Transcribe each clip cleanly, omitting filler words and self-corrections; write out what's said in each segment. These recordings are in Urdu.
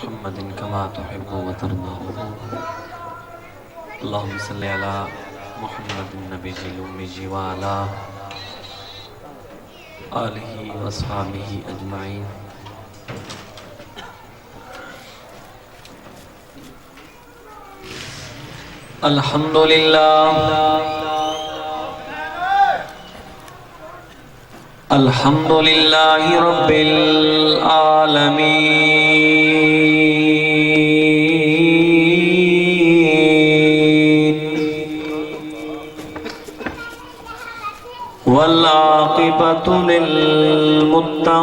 محمد كما تحب وترضى اللهم صل على محمد النبي الأمي وعلى آله وأصحابه أجمعين الحمد لله الحمد لله رب العالمين والعاقبة للمتقين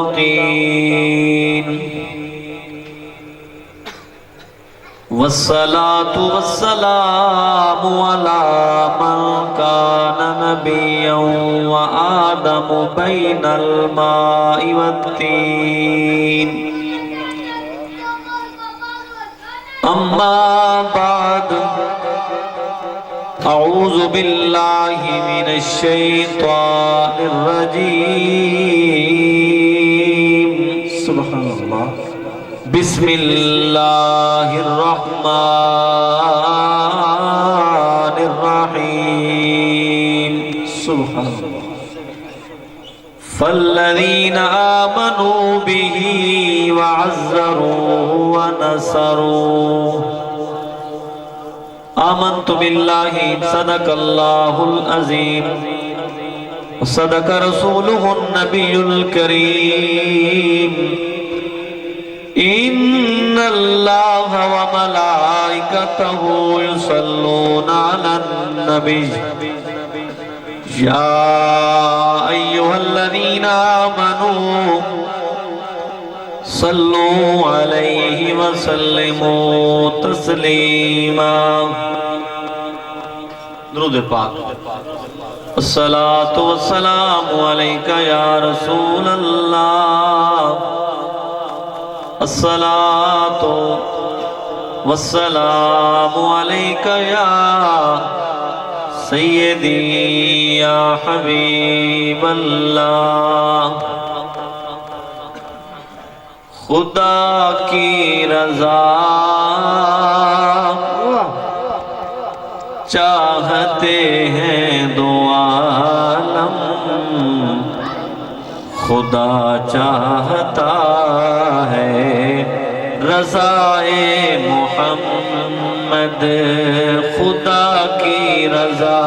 والصلاة والسلام على من كان نبيا وآدم بين الماء والطين أما بعد أعوذ بالله من الشيطان الرجيم سبحان الله بسم الله الرحمن الرحيم سبحان الله فالذين آمنوا به وعزروه ونصروه آمنت بالله صدق الله العظيم وصدق رسوله النبي الكريم إن الله وملائكته يصلون على النبي يا أيها الذين آمنوا صلوا عليه وسلموا تسليما درود پاک الصلاة والسلام عليك يا رسول الله الصلاة والسلام عليك يا سيدي يا حبيب الله خدا کی رضا چاہتے ہیں دو عالم خدا چاہتا ہے رضائے محمد خدا کی رضا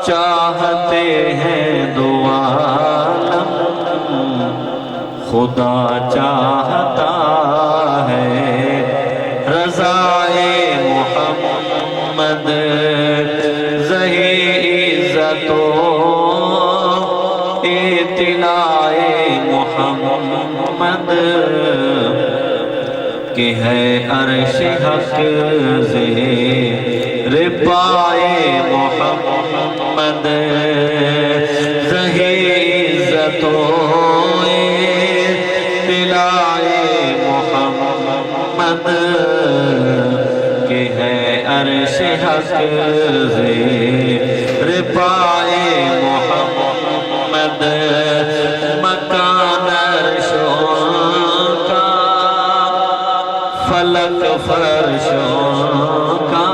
چاہتے ہیں دو عالم خدا چاہتا ہے رضائے محمد ظہیر عزت و اطلاع محمد کہ ہے عرش حق زیر پائے محمد ظہیر عزت و اطلاع محمد کہ ہے عرش حق زیر پائے محمد مکان عرشوں کا فلک فرشوں کا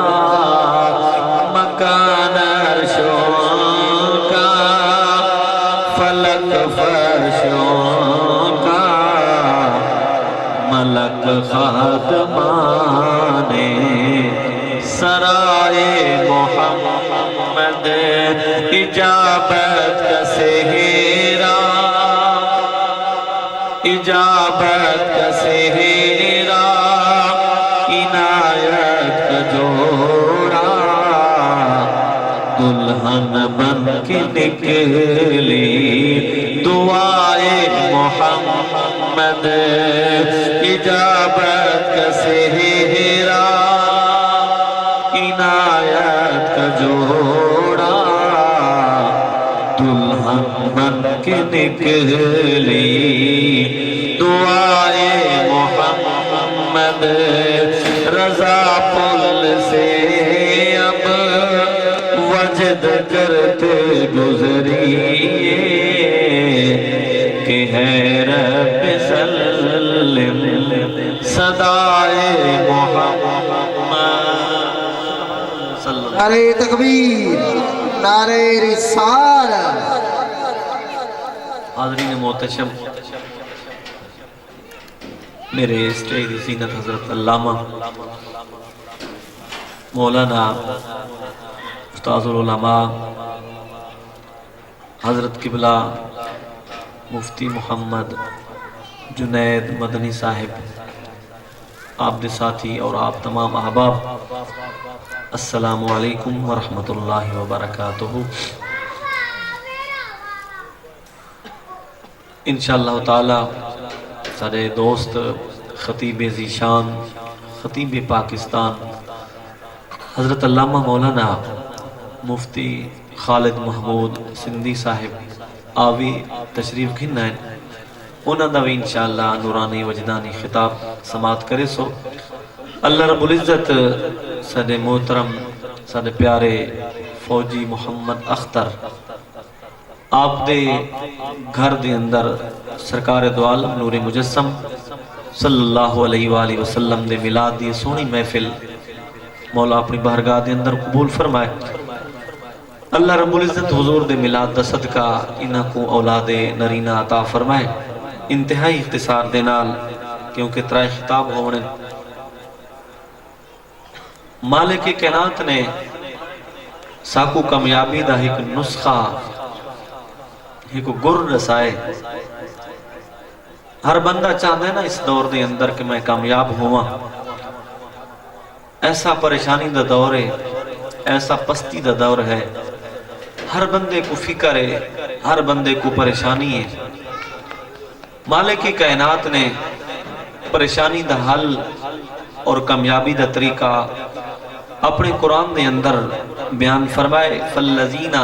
مکان عرشوں کا فلک فرشوں کا ملک خادمان سرائے محمد اجابت کا سہرا اجابت کا سہرا عنایت کا جوڑا دلہن بن کے نکلی دعائے محمد اجابت کا سہرا عنایت کا جوڑا دلہن بن کے نکلی دعائے محمد رضا پل سے اب وجد کرتے گزریے کہ ہے رب سلم صدائے محمد صلی اللہ نعرہ تکبیر، نعرہ رسالت۔ حاضرین محتشم، میرے اسٹیج دی زینت حضرت علامہ مولانا استاذ العلماء حضرت قبلہ مفتی محمد جنید مدنی صاحب، آپ دے ساتھی اور آپ تمام احباب، السلام علیکم ورحمۃ اللہ وبرکاتہ۔ انشاءاللہ تعالی سارے دوست خطیب ذیشان، خطیب پاکستان حضرت علامہ مولانا مفتی خالد محمود سندھی صاحب آوی تشریف گھننا ہے، انہاں دا بھی انشاءاللہ نورانی وجدانی خطاب سماعت کرے سو۔ اللہ رب العزت سارے محترم سارے پیارے فوجی محمد اختر آپ دے گھر دے اندر سرکار دو عالم نور مجسم صلی اللہ علیہ وآلہ وسلم دے میلاد دی سونی محفل مولا اپنی بارگاہ دے اندر قبول فرمائے۔ اللہ رب العزت حضور دے میلاد دا صدقہ انہاں کو اولاد نرینہ عطا فرمائے۔ انتہائی اختصار دے نال کیونکہ ترائے خطاب ہونے، مالک کائنات نے ساکو کامیابی دا ایک نسخہ ایک گر رسائے۔ ہر بندہ چاہتا ہے نا اس دور دے اندر کہ میں کامیاب ہوا، ایسا پریشانی دا دور ہے، ایسا پستی دا دور ہے، ہر بندے کو فکر ہے، ہر بندے کو پریشانی ہے۔ مالک کائنات نے پریشانی دا حل اور کامیابی دا طریقہ اپنے قرآن دے اندر بیان فرمائے۔ فَالَّذِينَ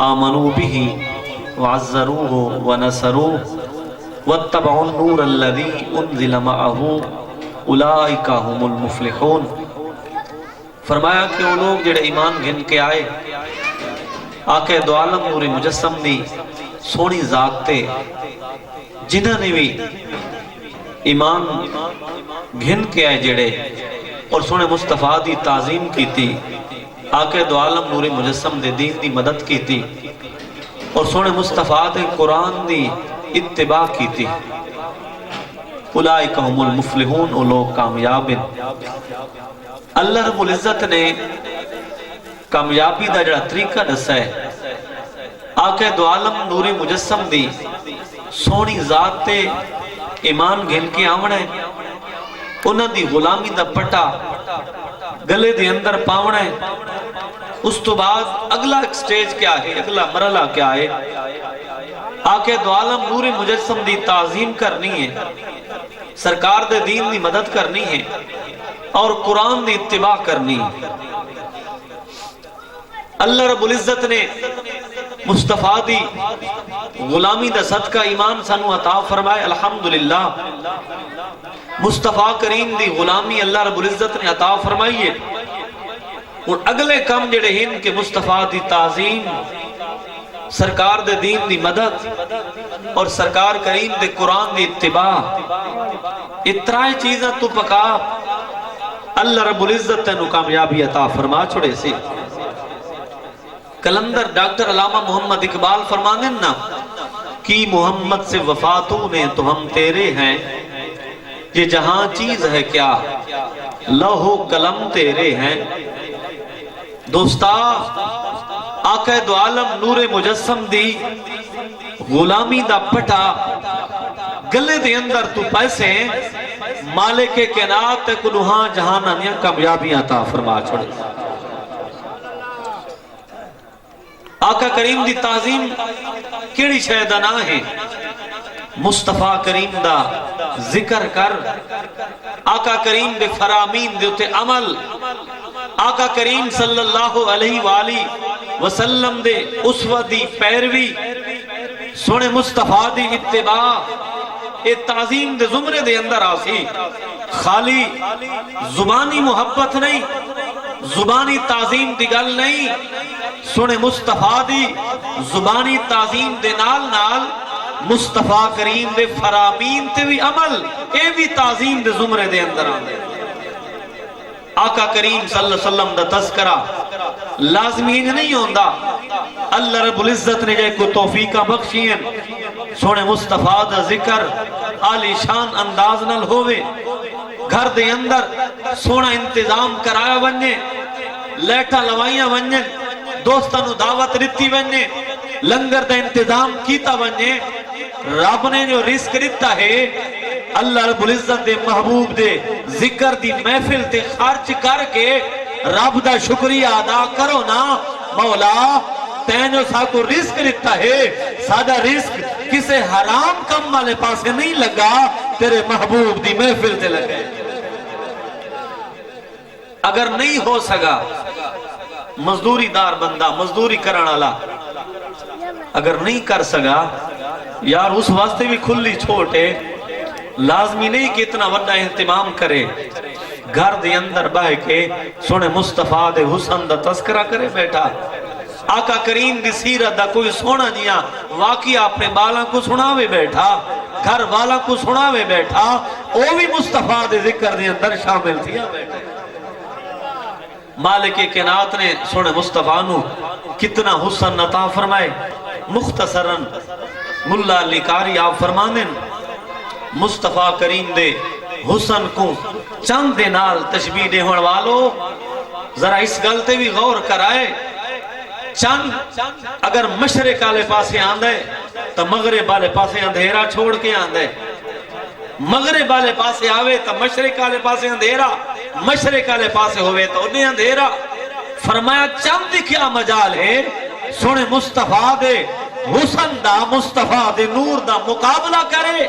آمَنُوا بِهِ وَعَزَّرُوهُ وَنَصَرُوهُ وَاتَّبَعُوا النُّورَ الَّذِي أُنزِلَ مَعَهُ أُولَئِكَ هُمُ الْمُفْلِحُونَ۔ فرمایا کہ وہ لوگ جڑے ایمان گھن کے آئے آقا دو عالم نور مجسم دی سونی ذات تے، جنہاں نے بھی ایمان گھن کے آئے جڑے اور سونے مصطفیٰ دی تعظیم کی تھی، آقا دو عالم نور مجسم دے دین دی مدد کی تھی اور سونے مصطفیٰ دے قرآن دی اتباع کی تھی، اولئک ہم المفلحون، وہ لوگ کامیاب ہیں۔ اللہ رب العزت نے کامیابی دا جڑا طریقہ دسا ہے، آقا دو عالم نور مجسم دی سونی ذات تے ایمان گھن کے آونا ہے، انہاں دی غلامی دا پٹا گلے دے اندر پاونا ہے۔ اس تو بعد اگلا ایک سٹیج کیا ہے، اگلا مرحلہ کیا ہے؟ آقا دو عالم نور مجسم دی تعظیم کرنی ہے، سرکار دے دین دی مدد کرنی ہے اور قرآن دی اتباع کرنی ہے۔ اللہ رب العزت نے مصطفیٰ دی غلامی دا صدقہ ایمان سانو عطا فرمائے، الحمدللہ۔ مصطفیٰ کریم دی غلامی اللہ رب العزت نے عطا فرمائیے، اور اگلے کم جڑے ہن کہ مصطفیٰ دی تعظیم، سرکار دے دین دی مدد اور سرکار کریم دے قرآن دی اتباع، اترائے چیزاں تو پکا اللہ رب العزت نے کامیابی عطا فرما چھوڑے سے۔ کلندر ڈاکٹر علامہ محمد اقبال فرمانے نا کہ محمد سے وفاتوں نے تو ہم تیرے ہیں، یہ جہاں چیز ہے کیا لوح و قلم تیرے ہیں۔ دوستا آقا دو عالم نور مجسم دی غلامی دا پٹا گلے دے اندر تو پیسے مالک کائنات کلوہاں جہاں نیا کامیابی عطا فرما چھوڑے۔ آقا کریم دی تعظیم کیڑی شہدہ نہ ہے، مصطفیٰ کریم دا ذکر کر، آقا کریم دے فرامین دے اتے عمل، آقا کریم صلی اللہ علیہ وآلہ وسلم دے اسوہ دی پیروی، سونے مصطفیٰ دی اتباع، اے تعظیم دے زمرے دے اندر آسی۔ خالی زبانی محبت نہیں، زبانی تعظیم دی گل نہیں، سونے مصطفیٰ دی زبانی تعظیم دے نال نال مصطفیٰ کریم دے فرامین تے بھی عمل اے بھی تعظیم دے زمرے دے اندر آندے آقا کریم صلی اللہ علیہ وسلم دا تذکرہ لازمی نہیں ہوندا اللہ رب العزت نے جائے کو توفیقہ بخشین سونے مصطفیٰ دا ذکر عالی شان انداز نال ہوئے گھر دے اندر سونا انتظام کرایا بننے لیٹا لوائیاں بننے دوستانو دعوت رتی بننے لنگر دا انتظام کیتا بننے رب نے جو رزق رتا ہے اللہ رب العزت دے محبوب دے ذکر دی محفل تے خرچ کر کے رب دا شکریہ ادا کرو نا مولا تینو سا کو رزق رتا ہے سادہ رزق کسے حرام کم والے پاسے نہیں لگا تیرے محبوب دی محفل تے لگے اگر نہیں ہو سکا مزدوری دار بندہ مزدوری کرنالا اگر نہیں کر سکا یار اس واسطے بھی کھلی چھوٹے لازمی نہیں کہ اتنا وڈا اہتمام کرے گھر دے اندر بہ کے سونے مصطفیٰ دے حسن دا تذکرہ کرے بیٹھا آقا کریم دی سیرت دا کوئی سونا جیاں واقعہ اپنے بالاں کو سناوے بیٹھا گھر والا کو سناوے بیٹھا او بھی مصطفیٰ دے ذکر دے اندر شامل تھیا بیٹھا مالک کائنات نے سونے مصطفیٰ نو کتنا حسن عطا فرمائے مختصراً ملا علی قاری آپ فرمانے مصطفیٰ کریم دے حسن کو چند دے نال تشبیح دے ہون والو ذرا اس گلتے بھی غور کرائے چند اگر مشرق والے پاسے آندے تو مغرب والے پاسے اندھیرا چھوڑ کے آندے مغرب والے پاسے آوے تو مشرق والے پاسے اندھیرا مشرق والے پاسے ہوئے تو انہیں اندھیرا فرمایا چند کیا مجال ہے سونے مصطفیٰ دے حسن دا مصطفیٰ دے نور دا مقابلہ کرے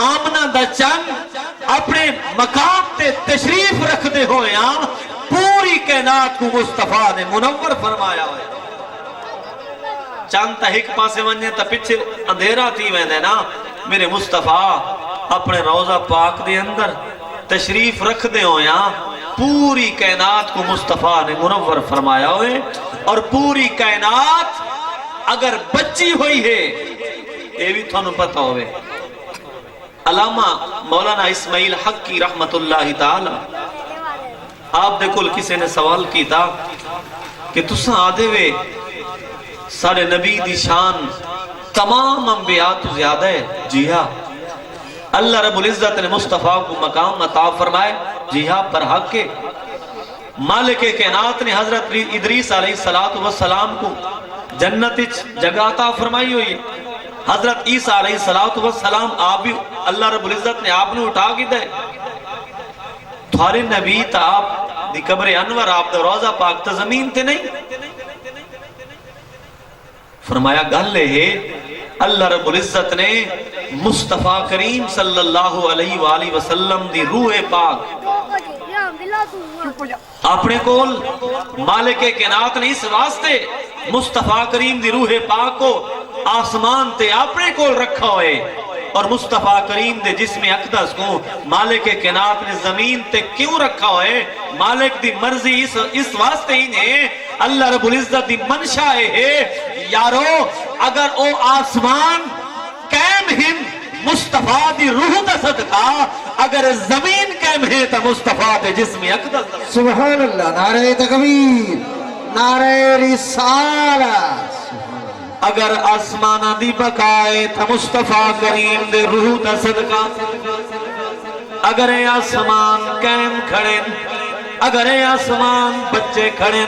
آمنہ دا چند اپنے مقام تے تشریف رکھ دے ہوئے پوری کائنات کو مصطفیٰ نے منور فرمایا ہوئے چند تا ایک پاسے ونجے تا پچھے اندھیرا تھی ویندے نا میرے مصطفیٰ اپنے روضہ پاک دے اندر تشریف رکھ دے ہوئے پوری کائنات کو مصطفیٰ نے منور فرمایا ہوئے اور پوری کائنات اگر بچی ہوئی ہے یہ بھی تھانو پتہ ہوئے علامہ مولانا اسماعیل حق کی رحمت اللہ تعالی آپ دے کل کسی نے سوال کی تھا کہ تساں آدھے وے سارے نبی دی شان تمام انبیاء تو زیادہ ہے جی ہاں اللہ رب العزت نے مصطفیٰ کو مقام عطا فرمائے جی ہاں پر حق کے مالک کائنات نے حضرت ادریس علیہ السلام کو جنت جگہ عطا فرمائی ہوئی حضرت عیسیٰ علیہ السلام آپ بھی اللہ رب العزت نے آپ نے اٹھا کی دے تھوڑے نبی تا آپ دی قبر انور آپ دا روضہ پاک تا زمین تے نہیں فرمایا گل ہے اللہ رب العزت نے مصطفیٰ کریم صلی اللہ علیہ وآلہ وسلم دی روح پاک اپنے کول مالک کائنات نے اس واسطے مصطفیٰ کریم دی روح پاک کو آسمان تے اپنے کول رکھا ہوئے اور مصطفیٰ کریم دے جسم اقدس کو مالک کائنات نے زمین تے کیوں رکھا ہوئے مالک دی مرضی اس واسطے ہی نے اللہ رب العزت دی منشا ہے یارو اگر او آسمان قائم ہن مصطفیٰ دی روح دا صدقہ اگر زمین قائم ہے تو مصطفیٰ دے جسم اقدس سبحان اللہ نعرہ تکبیر نعرہ رسالت اگر آسمانہ دی بقائے تو مصطفیٰ کریم دے روح دا صدقہ اگر آسمان قائم کھڑے اگر آسمان بچے کھڑے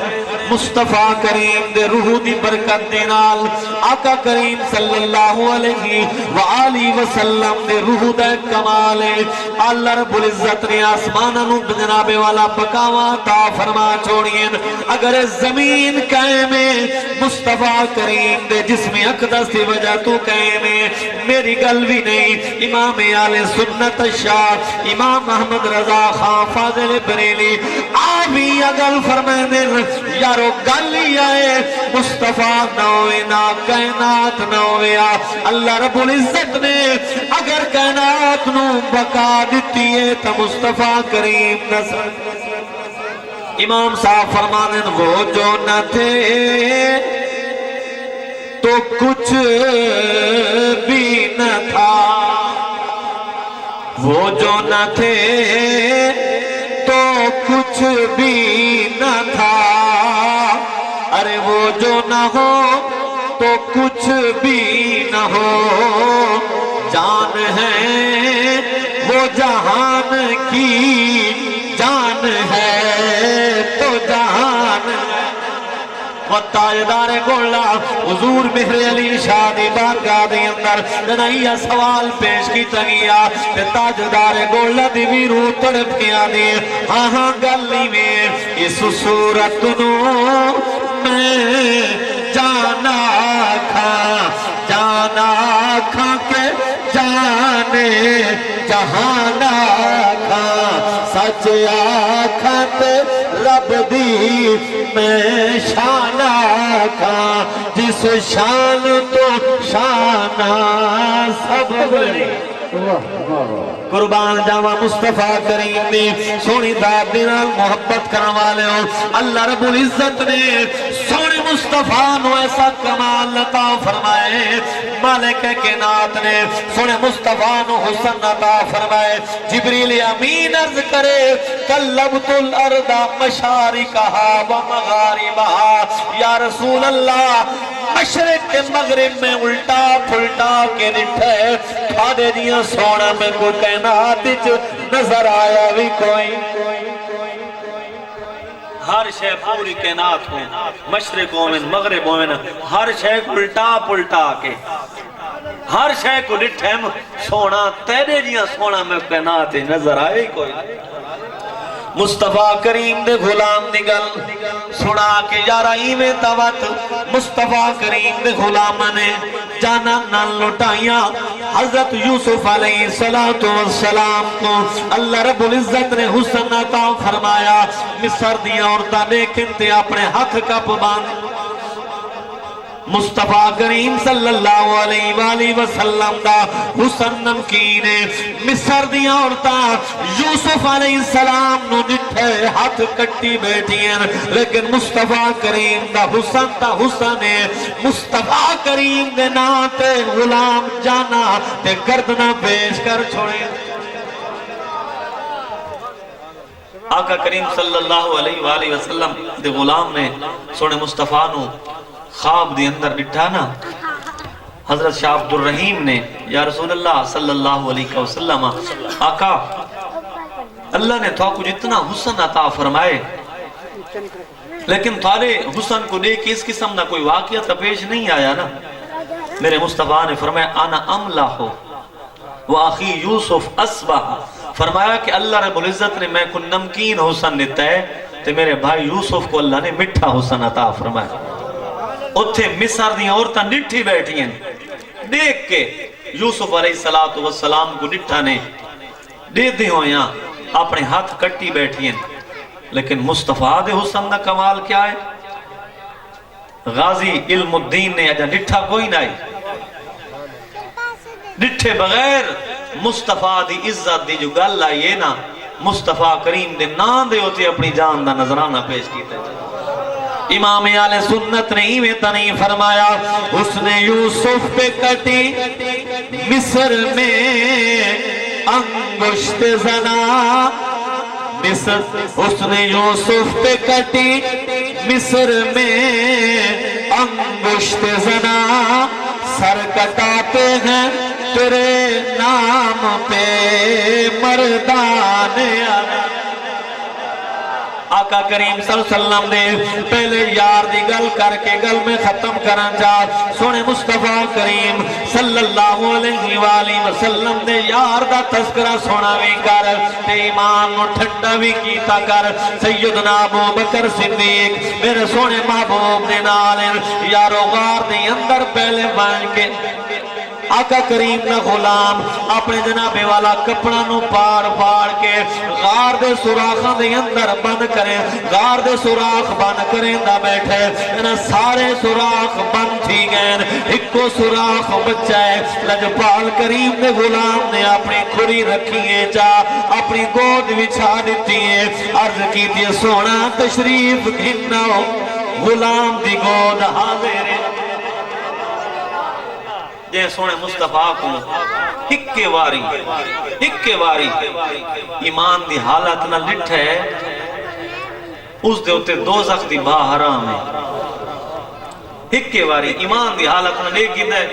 مصطفیٰ کریم دے روح دی برکت دینال آقا کریم صلی اللہ علیہ وآلہ وسلم دے روح دے کمالے اللہ رب العزت نے آسمانوں جناب والا بقاواں تا فرما چھوڑین اگر زمین قائم ہے مصطفیٰ کریم دے جسم اقدس دی وجہ تو قائم ہے میری گل بھی نہیں امام آل سنت شاہ امام محمد رضا خان فاضل بریلی آبی اگر فرمائنے یارو گلی آئے مصطفیٰ نوے نا کائنات نوے اللہ رب العزت نے اگر کائنات نو بقا دیتی ہے تو مصطفیٰ کریم نصر امام صاحب فرمانے وہ جو نہ تھے تو کچھ بھی نہ تھا، وہ جو نہ تھے تو کچھ بھی نہ تھا، ارے وہ جو نہ ہو تو کچھ بھی نہ ہو، جان ہے وہ جہان کی جان ہے تو جہان و تاجدار گولا حضور مہر علی شاہ دی بارگاہ دے اندر جنائیہ سوال پیش کی تگیا کہ تاجدار گولا دی بھی روح تڑپ کیا دی ہاں گلی میں اس صورت نو میں جانا کھا کے جانے جہانا کھا سچ آکھت رب دی میں شان آکھا جس شان تو شانہ سب بڑی قربان جاوا مصطفیٰ کریم دی سونی داد دینا محبت کرنے والے ہو اللہ رب العزت نے سونی مصطفیٰ نو ایسا کمال عطا فرمائے مالک کائنات نے سونے مصطفیٰ نو حسن عطا فرمائے جبریل امین عرض کرے قلبت الارض مشارقہا و مغاربہا یا رسول اللہ مشرق کے مغرب میں الٹا پھلٹا کے نٹھے کھادے دیاں سونا میں کوئی کائنات نظر آیا بھی کوئی ہر شے پوری کائنات ہوں مشرق ہومن مغرب ہومن ہر شے الٹا پلٹا کے ہر شے کو ڈٹھم سونا تیرے جیاں سونا میں کائنات نظر آئے کوئی مصطفیٰ کریم دے غلام دی گل سنا کے یارائی میں توت مصطفیٰ کریم دے غلام نے جانا نہ لٹائیاں حضرت یوسف علیہ السلام کو اللہ رب العزت نے حسن عطا فرمایا مصر دیا عورتاں لیکن تے اپنے ہاتھ کا پابند مصطفیٰ کریم صلی اللہ علیہ وآلہ وسلم دا حسن نمکین مصر دیا عورتاں یوسف علیہ السلام نو نٹھے ہاتھ کٹی بیٹھی ہیں لیکن مصطفیٰ کریم دا حسن ہے مصطفیٰ کریم دے ناتے غلام جانا تے گردنا پیش کر چھوڑے آقا کریم صلی اللہ علیہ وآلہ وسلم دے غلام نے سونے مصطفیٰ نو خواب دی اندر ڈٹھا نا حضرت شاہ عبد الرحیم نے یا رسول اللہ صلی اللہ علیہ وسلم آقا اللہ نے تو کچھ اتنا حسن عطا فرمائے لیکن تھارے حسن کو دیکھ اس قسم نہ کوئی واقعہ پیش نہیں آیا نا میرے مصطفیٰ نے فرمایا انا املا ہو وآخی یوسف اسبہ فرمایا کہ اللہ رب العزت نے میں کو نمکین حسن دیتا ہے تو میرے بھائی یوسف کو اللہ نے مٹھا حسن عطا فرمایا اتھے مصر دی عورتاں نٹھی بیٹھی ہیں دیکھ کے یوسف علیہ السلام کو نٹھا نے دے دی ہویاں اپنے ہاتھ کٹی بیٹھی ہیں لیکن مصطفیٰ دے حسن دا کمال کیا ہے غازی علم الدین نے اجا نٹھا کوئی نہ نٹھے بغیر مصطفیٰ دی عزت دی جو گل آئیے نا مصطفیٰ کریم دے نام دے ہوتے اپنی جان دا نظرانہ پیش کیتے ہیں امام آل سنت نے ہی میں تنی فرمایا حسن یوسف پہ کٹی مصر میں انگشت زنا حسن یوسف پہ کٹی مصر میں انگشت زنا سر کٹاتے ہیں تیرے نام پہ مردان آقا کریم صلی اللہ علیہ وسلم نے پہلے یار دی گل کر کے گل میں ختم کرن جا سونے مصطفیٰ کریم صلی اللہ علیہ وآلہ وسلم نے یار دا تذکرہ سونا بھی کر تے ایمان نو ٹھنڈا بھی کیتا کر سیدنا ابو بکر صدیق میرے سونے محبوب دے نالے یارو غار دے اندر پہلے بان کے آقا کریم نہ غلام اپنے جنابے والا کپڑا نو پار کے غار دے سوراخاں دے اندر بند کریں غار دے سوراخ بند کریں دا بیٹھے انہا سارے سوراخ بند تھی گئے ایک کو سوراخ بچائے لجپال کریم دے غلام نے اپنی کھری رکھی ہے جا اپنی گود بچھا دیتی ہے عرض کی تھی سونا تشریف گھناؤ غلام دی گود حاضر ہے جے سونے مصطفیٰ کو ہکے واری ایمان دی حالت نہ لٹھے اس دے ہوتے دوزخ دی باہ حرام ہے ہکے واری ایمان دی حالت نہ لے گی دے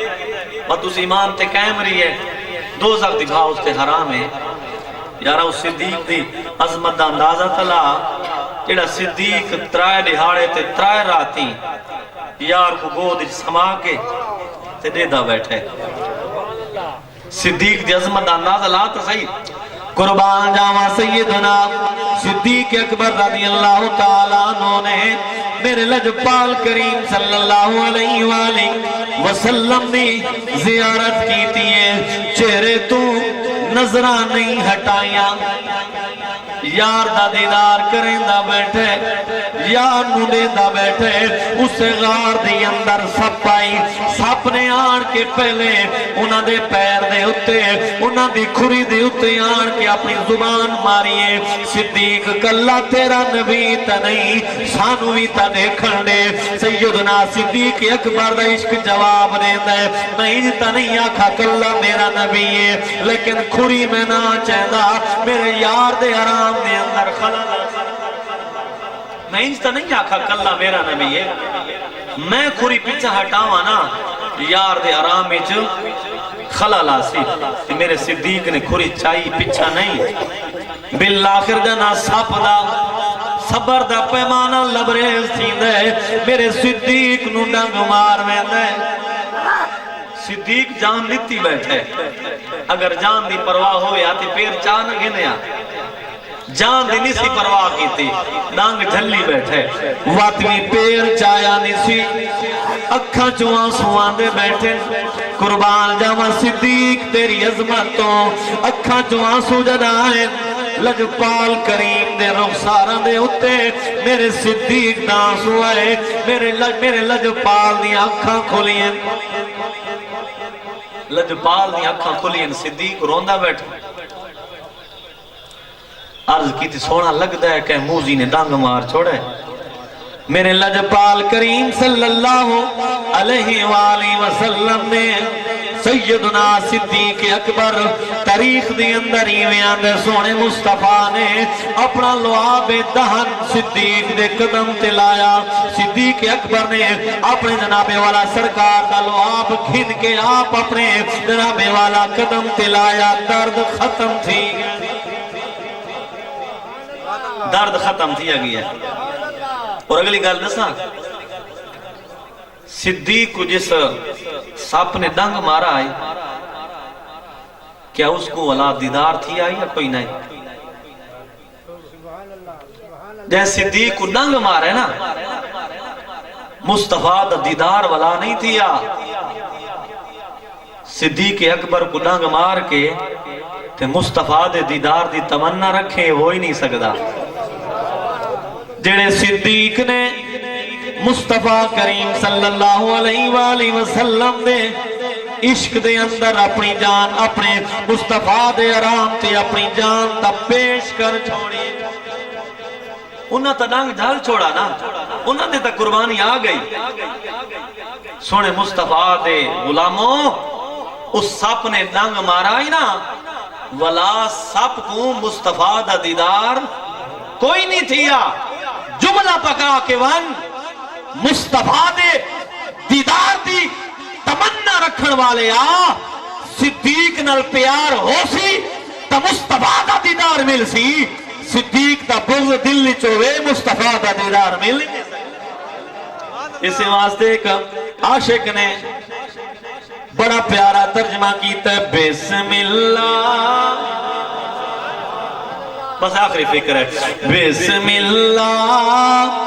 بات اس ایمان تے قائم رہی ہے دوزخ دی باہ اس تے حرام ہے یارا اس صدیق دی عظمت دا اندازہ تلا جیڑا صدیق ترائے دہاڑے تے ترائے راتی یار کو گود سما کے تے دے دا بیٹھے صدیق دی عظمت دا اندازہ لا تو صحیح قربان جاوا سیدنا صدیق اکبر رضی اللہ تعالیٰ عنہ نے میرے لجپال کریم صلی اللہ علیہ وآلہ وسلم دی زیارت کی تیئے چہرے تو نظران نہیں ہٹائیاں یار دا دیدار کریں دا بیٹھے یار نوڑے دا بیٹھے اسے غار دی اندر سپ آئی سپ نے آن کے پہلے انہاں دے پیر دے اتے انہاں دی کھری دے اتے آن کے اپنی زبان ماریے صدیق کلا تیرا نبی تا نہیں سانوی تا دیکھن دے سیدنا صدیق اکبر دا عشق جواب دے دے میں تا نہیں آکھا کلا میرا نبی ہے لیکن کھری میں نہ چاہدا میرے یار دے حرام دے اندر خلل میں انجتا نہیں آکھا کلا میرا نبی ہے میں کھوری پیچھا ہٹاوا نا یار دے آرام میں جو خلل آسی میرے صدیق نے کھوری چاہی پیچھا نہیں بالآخر جنا ساپ دا صبر دا پیمانہ لبریز تھی دے میرے صدیق نو ڈنگ مار میں دے صدیق جان لیتی بیٹھے اگر جان دی پرواہ ہوئے آتی پیر چاہ نہ گھنے آ جان دی نیسی پرواہ کی تھی ڈانگ جھلی بیٹھے واتوی پیر چایا نیسی اکھا چوان سوان دے بیٹھے قربان جاوا صدیق تیری عظمتوں اکھا چوان سجد آئے لجپال کریم دے رخساران دے ہوتے میرے صدیق ناس ہوئے میرے لجپال دی اکھاں کھولیں لجپال دی اکھاں کھولیں صدیق روندہ بیٹھے عرض کی تھی سونا لگ دے کہ موزی نے ڈانگ مار چھوڑے میرے لجپال کریم صلی اللہ علیہ وآلہ وسلم نے سیدنا صدیق اکبر تاریخ دی اندر ایویاں دے سونے مصطفیٰ نے اپنا لعاب دہن صدیق دے قدم تلایا صدیق اکبر نے اپنے جناب والا سرکار دا لعاب کھن کے آپ اپنے جناب والا قدم تلایا درد ختم تھی درد ختم تھی گیا اور اگلی گل دساں صدیق کو جس ساپ نے ڈنگ مارا ہے کیا اس کو اولاد دیدار تھی آئی یا کوئی نہیں جیسے صدیق کو ڈنگ مارا ہے نا مصطفیٰ دا دیدار والا نہیں تھی صدیق اکبر کو ڈنگ مار کے تے مصطفیٰ دے دیدار دی تمنا رکھے وہ ہی نہیں سکدا جڑے صدیق نے مصطفیٰ کریم صلی اللہ علیہ وآلہ وسلم دے عشق دے اندر اپنی جان اپنے مصطفیٰ دے آرام تے اپنی جان تا پیش کر چھوڑی انہاں تا ڈانگ جھال چھوڑا نا انہاں دے تا قربانی آ گئی سونے مصطفیٰ دے غلاموں اس سپ نے ڈانگ مارا ہی نا ولا سپ کو مصطفیٰ دا دیدار کوئی نہیں تھیا جملہ پکا کے ون مصطفیٰ دے دیدار دی تمنا رکھن والے صدیق نال پیار ہو سی تا مصطفیٰ دا دیدار مل سی صدیق دا بغض دل نہیں چوے مصطفیٰ دا دیدار مل اسی واسطے ایک عاشق نے بڑا پیارا ترجمہ کیتا ہے بسم اللہ بس آخری فکر ہے بسم اللہ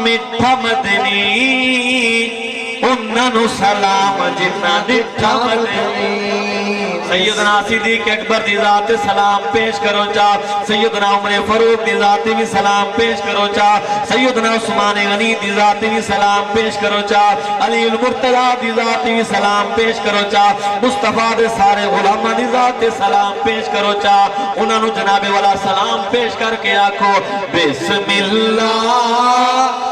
مٹھا مدنی انہوں سلام جتنا دٹھا مدنی سیدنا صدیق اکبر دی ذات سلام پیش کرو چاہ سیدنا عمر فاروق دی ذات بھی سلام پیش کرو چاہ سیدنا عثمان غنی دی ذات بھی سلام پیش کرو چاہ علی المرتضی دی ذات بھی سلام پیش کرو چاہ مصطفیٰ دے سارے غلامہ دی ذات سلام پیش کرو چاہ انہوں جناب والا سلام پیش کر کے آکھو بسم اللہ